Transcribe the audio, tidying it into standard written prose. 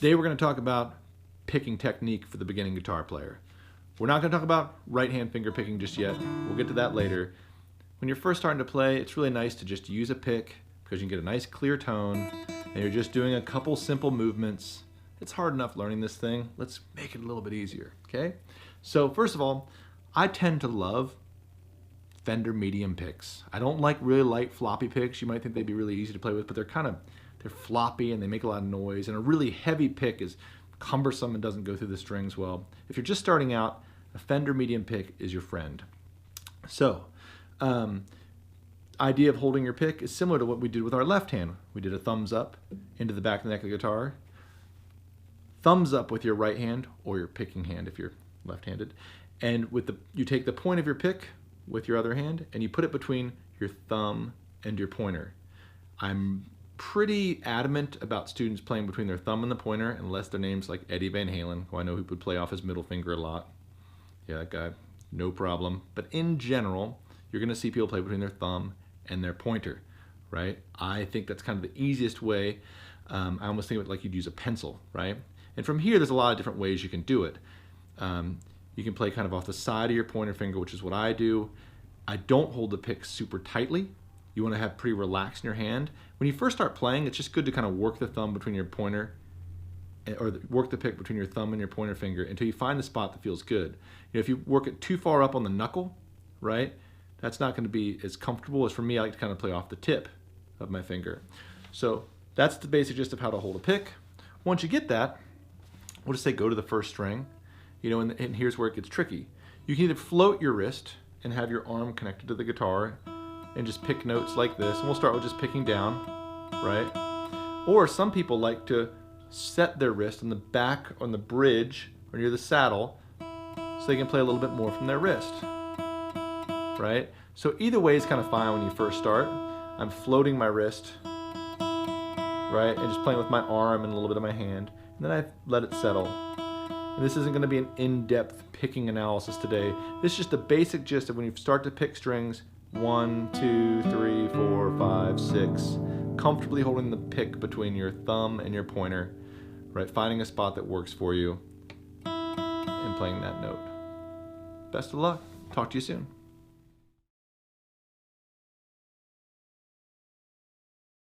Today we're going to talk about picking technique for the beginning guitar player. We're not going to talk about right hand finger picking just yet. We'll get to that later. When you're first starting to play, it's really nice to just use a pick because you can get a nice clear tone and you're just doing a couple simple movements. It's hard enough learning this thing. Let's make it a little bit easier, okay? So first of all, I tend to love Fender medium picks. I don't like really light floppy picks. You might think they'd be really easy to play with, but they're floppy and they make a lot of noise, and a really heavy pick is cumbersome and doesn't go through the strings well. If you're just starting out, a Fender medium pick is your friend. So, idea of holding your pick is similar to what we did with our left hand. We did a thumbs up into the back of the neck of the guitar, thumbs up with your right hand or your picking hand if you're left-handed, and you take the point of your pick with your other hand and you put it between your thumb and your pointer. I'm pretty adamant about students playing between their thumb and the pointer unless their name's like Eddie Van Halen, who I know he would play off his middle finger a lot. Yeah, that guy, no problem. But in general, you're gonna see people play between their thumb and their pointer, right? I think that's kind of the easiest way. I almost think of it like you'd use a pencil, right? And from here, there's a lot of different ways you can do it. You can play kind of off the side of your pointer finger, which is what I do. I don't hold the pick super tightly. You want to have pretty relaxed in your hand. When you first start playing, it's just good to kind of work the thumb between your pointer, or work the pick between your thumb and your pointer finger until you find the spot that feels good. You know, if you work it too far up on the knuckle, right, that's not going to be as comfortable as for me. I like to kind of play off the tip of my finger. So that's the basic gist of how to hold a pick. Once you get that, we'll just say go to the first string. You know, and here's where it gets tricky. You can either float your wrist and have your arm connected to the guitar and just pick notes like this, and we'll start with just picking down, right? Or some people like to set their wrist on the back, on the bridge, or near the saddle, so they can play a little bit more from their wrist, right? So either way is kind of fine when you first start. I'm floating my wrist, right, and just playing with my arm and a little bit of my hand, and then I let it settle. And this isn't going to be an in-depth picking analysis today. This is just the basic gist of when you start to pick strings, 1, 2, 3, 4, 5, 6, comfortably holding the pick between your thumb and your pointer, right? Finding a spot that works for you and playing that note. Best of luck. Talk to you soon.